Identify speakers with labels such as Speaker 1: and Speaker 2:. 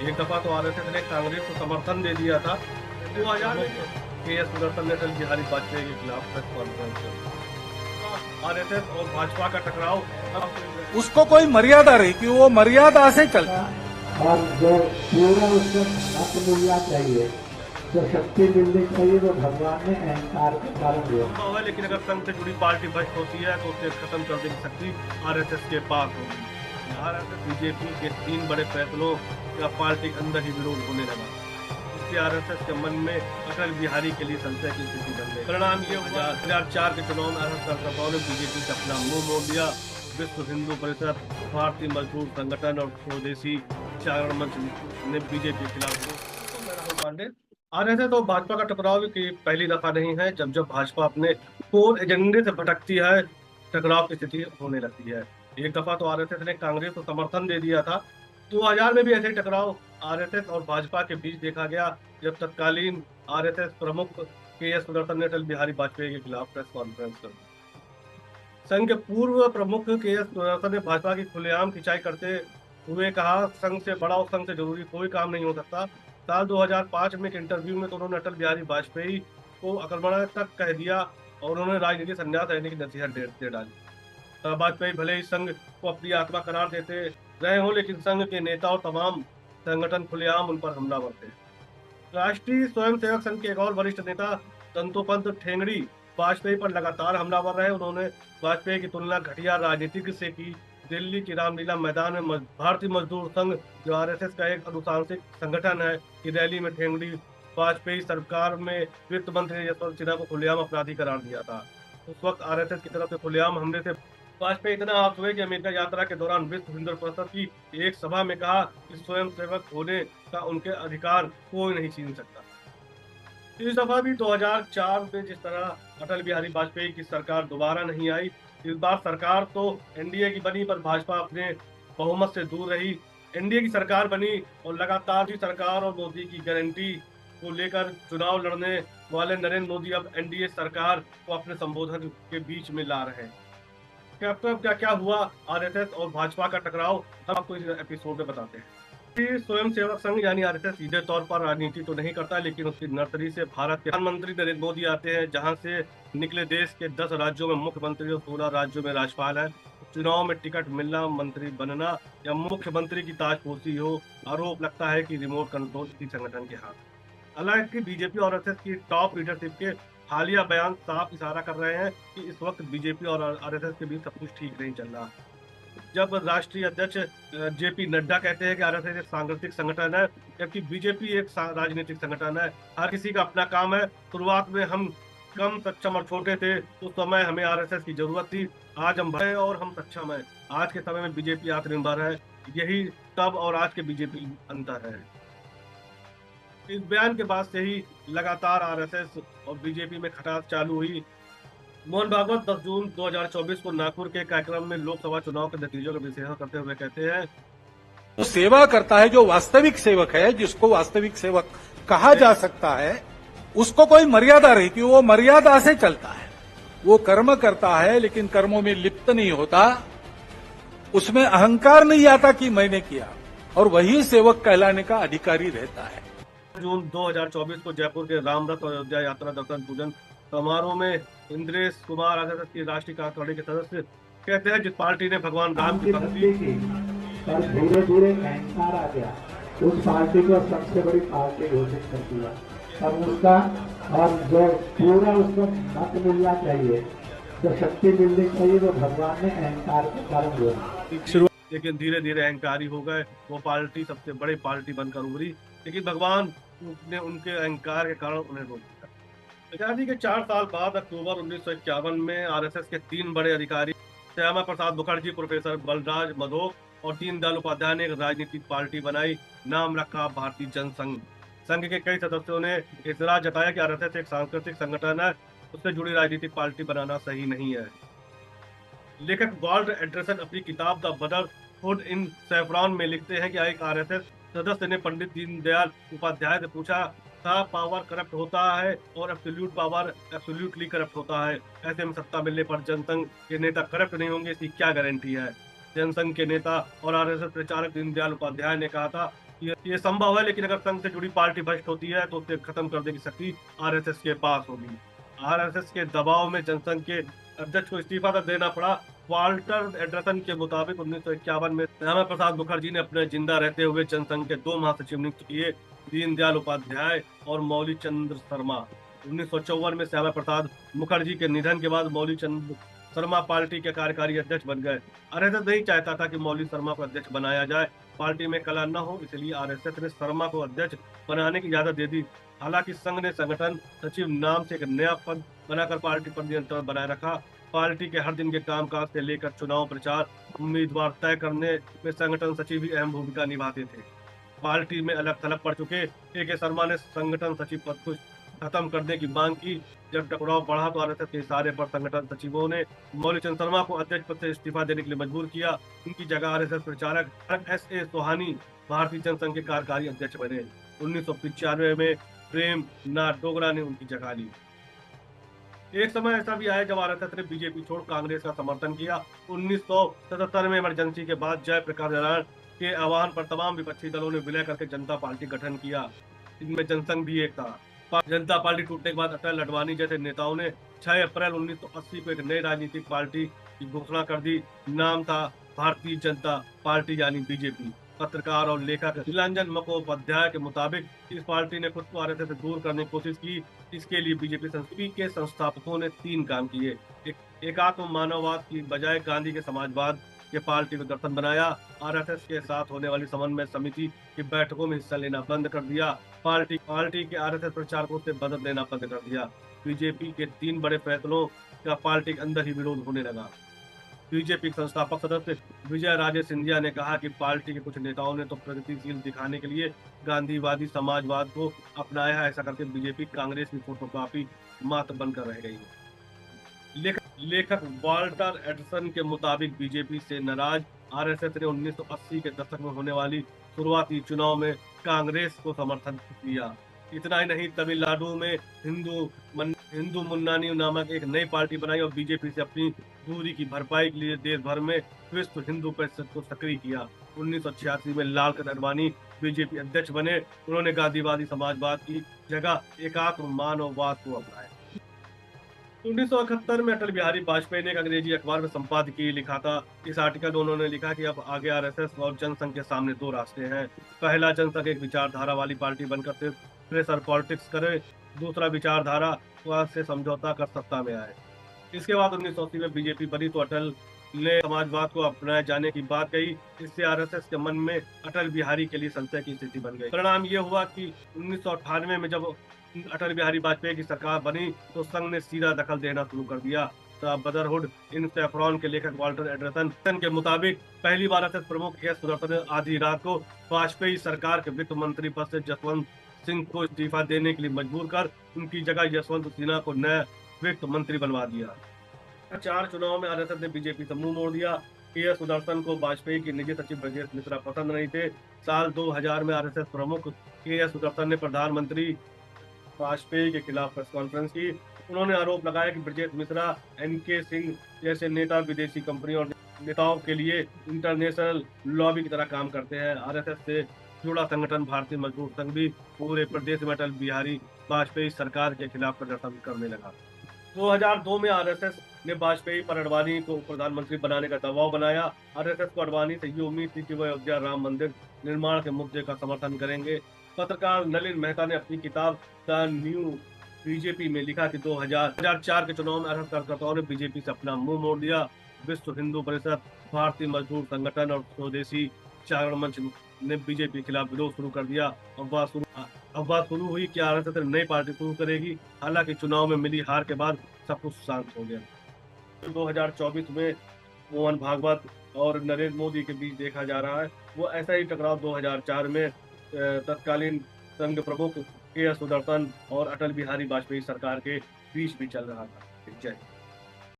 Speaker 1: एक दफा तो आरएसएस ने कांग्रेस को समर्थन दे दिया था। 2000 में के एस सुदर्शन ने अटल बिहारी वाजपेयी के खिलाफ प्रेस कॉन्फ्रेंस कर आरएसएस और भाजपा का टकराव अब
Speaker 2: उसको कोई मर्यादा रही कि वो मर्यादा से चलता।
Speaker 3: और जो पूरा उसको मत मिलना चाहिए, जो शक्ति मिलनी चाहिए, वो भगवान ने अहंकार के कारण दिया।
Speaker 1: संभव है, लेकिन अगर संघ से जुड़ी पार्टी भ्रष्ट होती है तो उसे खत्म कर देने की शक्ति आरएसएस के पास होगी। आरएसएस बीजेपी के 3 बड़े फैसलों का पार्टी के अंदर ही विरोध होने लगा। इससे आरएसएस के मन में अटल बिहारी के लिए संशय की स्थिति बन गई। परिणाम ये हुआ 2004 के चुनाव में आरएसएस कार्यकर्ताओं ने बीजेपी से अपना मुंह मोड़ लिया। विश्व हिंदू परिषद, भारतीय मजदूर संगठन और स्वदेशी जागरण मंच ने बीजेपी के खिलाफ राहुल पांडे। आरएसएस और भाजपा का टकराव की पहली दफा नहीं है। जब जब भाजपा अपने कोर एजेंडे से भटकती है, टकराव की स्थिति होने लगती है। एक दफा तो आरएसएस ने कांग्रेस को समर्थन दे दिया था। 2000 में भी ऐसे टकराव आरएसएस और भाजपा के बीच देखा गया, जब तत्कालीन आरएसएस प्रमुख के एस सुदर्शन ने अटल बिहारी वाजपेयी के खिलाफ प्रेस कॉन्फ्रेंस कर दी। संघ के पूर्व प्रमुख के एस सुदर्शन ने भाजपा की खुलेआम खिंचाई करते हुए कहा, संघ से बड़ा और संघ से जरूरी कोई काम नहीं हो सकता। साल 2005 में एक इंटरव्यू में तो उन्होंने अटल बिहारी वाजपेयी को आक्रमण तक कह दिया और उन्होंने राजनीति संन्यास लेने की नसीहत दे डाली। तब वाजपेयी भले ही संघ को अपनी आत्मा करार देते रहे हों, लेकिन संघ के नेता और तमाम संगठन खुलेआम उन पर हमलावर थे। राष्ट्रीय स्वयंसेवक संघ के एक और वरिष्ठ नेता दंतोपंत ठेंगड़ी वाजपेयी पर लगातार हमलावर रहे। उन्होंने वाजपेयी की तुलना घटिया राजनीतिक से की। दिल्ली की रामलीला मैदान में भारतीय मजदूर संघ, जो आरएसएस का एक अनुशासित संगठन है, की रैली में ठेंगड़ी वाजपेयी सरकार में वित्त मंत्री यशवंत सिन्हा को खुलेआम अपराधी करार दिया था। उस वक्त आरएसएस की तरफ से खुलेआम हमले से वाजपेयी इतना आहत हुए कि अमेरिका यात्रा के दौरान विश्व हिंदू परिषद की एक सभा में कहा कि स्वयंसेवक होने का उनके अधिकार कोई नहीं छीन सकता। इस दफा भी 2004 में जिस तरह अटल बिहारी वाजपेयी की सरकार दोबारा नहीं आई, इस बार सरकार तो एनडीए की बनी पर भाजपा अपने बहुमत से दूर रही। एनडीए की सरकार बनी और लगातार सरकार और मोदी की गारंटी को लेकर चुनाव लड़ने वाले नरेंद्र मोदी अब एनडीए सरकार को अपने संबोधन के बीच में ला रहे हैं। क्या क्या हुआ आरएसएस और भाजपा का टकराव, हम आपको इस एपिसोड में बताते हैं। स्वयं सेवक संघ यानी आरएसएस सीधे तौर पर राजनीति तो नहीं करता, लेकिन उसकी नर्सरी से भारत के प्रधानमंत्री नरेंद्र मोदी आते हैं, जहां से निकले देश के 10 राज्यों में मुख्यमंत्री और 16 राज्यों में राज्यपाल है। चुनाव में टिकट मिलना, मंत्री बनना या मुख्यमंत्री की ताजपोशी हो, आरोप लगता है कि रिमोट कंट्रोल इसी संगठन के हाथ। हालांकि बीजेपी और आरएसएस की टॉप लीडरशिप के हालिया बयान साफ इशारा कर रहे हैं कि इस वक्त बीजेपी और आरएसएस के बीच सब कुछ ठीक नहीं चल रहा। जब राष्ट्रीय अध्यक्ष जेपी नड्डा कहते हैं कि आरएसएस एक सांगठनिक संगठन है, जबकि बीजेपी एक राजनीतिक संगठन है, हर किसी का अपना काम है। शुरुआत में हम कम सक्षम और छोटे थे, उस समय हमें आरएसएस की जरूरत थी। आज हम बड़े और हम सक्षम है। आज के समय में बीजेपी आत्मनिर्भर है। यही तब और आज के बीजेपी अंतर है। इस बयान के बाद से ही लगातार आरएसएस और बीजेपी में खटास चालू हुई। मोहन भागवत 10 जून 2024 को नागपुर के कार्यक्रम में लोकसभा चुनाव के नतीजों का विश्लेषण करते हुए कहते हैं,
Speaker 2: जो सेवा करता है, जो वास्तविक सेवक है, जिसको वास्तविक सेवक कहा जा सकता है, उसको कोई मर्यादा रही कि वो मर्यादा से चलता है। वो कर्म करता है लेकिन कर्मों में लिप्त नहीं होता, उसमें अहंकार नहीं आता कि मैंने किया, और वही सेवक कहलाने का अधिकारी रहता है।
Speaker 1: जून 2024 को जयपुर के रामरथ और अयोध्या यात्रा दर्शन पूजन समारोह में इंद्रेश कुमार आरएसएस की राष्ट्रीय कार्यकारिणी के सदस्य कहते हैं, जिस पार्टी ने भगवान राम की भक्ति
Speaker 3: की पर धीरे धीरे अहंकार आ गया, उस पार्टी को सबसे बड़ी पार्टी घोषित कर दिया। अब उसका और जो पूरा उसको मत मिलना चाहिए, जो शक्ति मिलनी चाहिए, वो भगवान ने अहंकार के कारण दिया।
Speaker 1: लेकिन धीरे धीरे अहंकारी हो गए। वो पार्टी सबसे बड़ी पार्टी बनकर उभरी, लेकिन भगवान ने उनके अहंकार के कारण उन्हें रोक दिया। आजादी के 4 साल बाद अक्टूबर 1951 में आरएसएस के 3 बड़े अधिकारी श्यामा प्रसाद मुखर्जी, प्रोफेसर बलराज मधोक और दीनदयाल उपाध्याय ने एक राजनीतिक पार्टी बनाई। नाम रखा भारतीय जनसंघ। संघ के कई सदस्यों ने एतराज जताया कि आरएसएस एक सांस्कृतिक संगठन है, उससे जुड़ी राजनीतिक पार्टी बनाना सही नहीं है। लेखक वॉल्टर एंडरसन अपनी किताब द ब्रदरहुड इन सैफरॉन में लिखते हैं कि एक आरएसएस सदस्य ने पंडित दीनदयाल उपाध्याय से पूछा था, पावर करप्ट होता है और एब्सोल्यूट पावर एब्सोल्यूटली करप्ट होता है, ऐसे में सत्ता मिलने पर जनसंघ के नेता करप्ट नहीं होंगे, इसकी क्या गारंटी है? जनसंघ के नेता और आरएसएस प्रचारक दीनदयाल उपाध्याय ने कहा था, ये संभव है, लेकिन अगर संघ से जुड़ी पार्टी भ्रष्ट होती है तो उसे खत्म करने की शक्ति आरएसएस के पास होगी। आरएसएस के दबाव में जनसंघ के अध्यक्ष को इस्तीफा तक देना पड़ा। वाल्टर एंडरसन के मुताबिक 1951 में श्यामा प्रसाद मुखर्जी ने अपने जिंदा रहते हुए जनसंघ के 2 महासचिव नियुक्त किए, दीनदयाल उपाध्याय और मौली चंद्र शर्मा। 1954 में श्यामा प्रसाद मुखर्जी के निधन के बाद मौली चंद्र शर्मा पार्टी के कार्यकारी अध्यक्ष बन गए। आरएसएस नहीं चाहता था कि मौली शर्मा को अध्यक्ष बनाया जाए, पार्टी में कलह न हो, इसलिए आरएसएस ने शर्मा को अध्यक्ष बनाने की इजाजत दे दी। हालांकि संघ ने संगठन सचिव नाम से एक नया पद बनाकर पार्टी पर नियंत्रण बनाए रखा। पार्टी के हर दिन के कामकाज से लेकर चुनाव प्रचार, उम्मीदवार तय करने में संगठन सचिव भी अहम भूमिका निभाते थे। पार्टी में अलग थलग पड़ चुके ए.के. शर्मा ने संगठन सचिव पद को खत्म करने की मांग की। जब टकराव बढ़ा तो आरएसएस के इशारे पर संगठन सचिवों ने मौलीचंद शर्मा को अध्यक्ष पद से इस्तीफा देने के लिए मजबूर किया। उनकी जगह आरएसएस प्रचारक एस.ए. सोहानी भारतीय जनसंघ के कार्यकारी अध्यक्ष बने। 1995 में प्रेम नाथ डोगरा ने उनकी जगह ली। एक समय ऐसा भी आया जब आरएसएस ने बीजेपी छोड़ कांग्रेस का समर्थन किया। 1977 में इमरजेंसी के बाद जयप्रकाश नारायण के आह्वान पर तमाम विपक्षी दलों ने विलय करके जनता पार्टी गठन किया। इनमें जनसंघ भी एक था। जनता पार्टी टूटने के बाद अटल अडवाणी जैसे नेताओं ने 6 अप्रैल 1980 को एक नई राजनीतिक पार्टी की घोषणा कर दी। नाम था भारतीय जनता पार्टी यानी बीजेपी। पत्रकार और लेखक नीलांजन मुखोपाध्याय के मुताबिक इस पार्टी ने खुद को आरएसएस से दूर करने की कोशिश की। इसके लिए बीजेपी संस्कृति के संस्थापकों ने 3 काम किए। एकात्म मानववाद की बजाय गांधी के समाजवाद के पार्टी को गठन बनाया। आरएसएस के साथ होने वाली समन्वय समिति की बैठकों में हिस्सा लेना बंद कर दिया। पार्टी के आरएसएस प्रचारकों से मदद लेना बंद कर दिया। बीजेपी के 3 बड़े फैसलों का पार्टी के अंदर ही विरोध होने लगा। बीजेपी संस्थापक सदस्य विजय राजे सिंधिया ने कहा कि पार्टी के कुछ नेताओं ने तो प्रगतिशील दिखाने के लिए गांधीवादी समाजवाद को अपनाया। ऐसा करके बीजेपी कांग्रेस की फोटोकॉपी मात्र बनकर रह गई। लेखक वाल्टर एंडरसन के मुताबिक बीजेपी से नाराज आरएसएस ने 1980 के दशक में होने वाली शुरुआती चुनाव में कांग्रेस को समर्थन दिया। इतना ही नहीं, तमिलनाडु में हिंदू मुन्नानी नामक एक नई पार्टी बनाई और बीजेपी से अपनी दूरी की भरपाई के लिए देश भर में विश्व हिंदू परिषद को सक्रिय किया। 1986 में लालकृष्ण आडवाणी बीजेपी अध्यक्ष बने। उन्होंने गांधीवादी समाजवाद की जगह एकात्म मानववाद को अपनाया। 1971 में अटल बिहारी वाजपेयी ने एक अंग्रेजी अखबार में संपादकीय लिखा था। इस आर्टिकल में उन्होंने लिखा कि अब आगे आरएसएस और जनसंघ के सामने 2 रास्ते हैं। पहला, जनसंघ एक विचारधारा वाली पार्टी बनकर सिर्फ प्रेशर पॉलिटिक्स करे। दूसरा, विचारधारा से समझौता कर सत्ता में आए। इसके बाद 1980 में बीजेपी बनी तो अटल ने समाजवाद को अपनाए जाने की बात कही। इससे आरएसएस के मन में अटल बिहारी के लिए संशय की स्थिति बन गई। परिणाम ये हुआ कि 1998 में जब अटल बिहारी वाजपेयी की सरकार बनी तो संघ ने सीधा दखल देना शुरू कर दिया। ब्रदरहुड इन सैफरॉन के लेखक वाल्टर एंडरसन के मुताबिक पहली बार आरएसएस प्रमुख एस सुदर्शन ने आधी रात को वाजपेयी सरकार के वित्त मंत्री पद से जसवंत सिंह को इस्तीफा देने के लिए मजबूर कर उनकी जगह यशवंत सिन्हा को नया वित्त मंत्री बनवा दिया। 4 चुनाव में आरएसएस ने बीजेपी से मुंह मोड़ दिया। एस सुदर्शन को वाजपेयी के निजी सचिव ब्रजेश मिश्रा पसंद नहीं थे। साल 2000 में आरएसएस प्रमुख एस सुदर्शन ने प्रधानमंत्री वाजपेयी के खिलाफ प्रेस कॉन्फ्रेंस की। उन्होंने आरोप लगाया कि ब्रजेश मिश्रा, एन.के. सिंह जैसे नेता विदेशी कंपनियों और नेताओं के लिए इंटरनेशनल लॉबी की तरह काम करते हैं। आरएसएस से जुड़ा संगठन भारतीय मजदूर संघ भी पूरे प्रदेश में अटल बिहारी वाजपेयी सरकार के खिलाफ प्रदर्शन करने लगा। 2002 में आरएसएस ने वाजपेयी पर आडवाणी को प्रधानमंत्री बनाने का दबाव बनाया। आरएसएस को आडवाणी से ये उम्मीद थी कि वह अयोध्या राम मंदिर निर्माण के मुद्दे का समर्थन करेंगे। पत्रकार नलिन मेहता ने अपनी किताब द न्यू बीजेपी में लिखा कि 2004 के चुनाव में आरएसएस कार्यकर्ताओं ने बीजेपी से अपना मुंह मोड़ दिया। विश्व हिंदू परिषद, भारतीय मजदूर संगठन और स्वदेशी जागरण मंच ने बीजेपी के खिलाफ विरोध शुरू कर दिया। अफवाह शुरू हुई कि आरएसएस नई पार्टी शुरू करेगी। हालांकि चुनाव में मिली हार के बाद सब कुछ शांत हो गया। 2024 में मोहन भागवत और नरेंद्र मोदी के बीच देखा जा रहा है। वो ऐसा ही टकराव 2004 में तत्कालीन संघ प्रमुख एस सुदर्शन और अटल बिहारी वाजपेयी सरकार के बीच भी चल रहा था। जय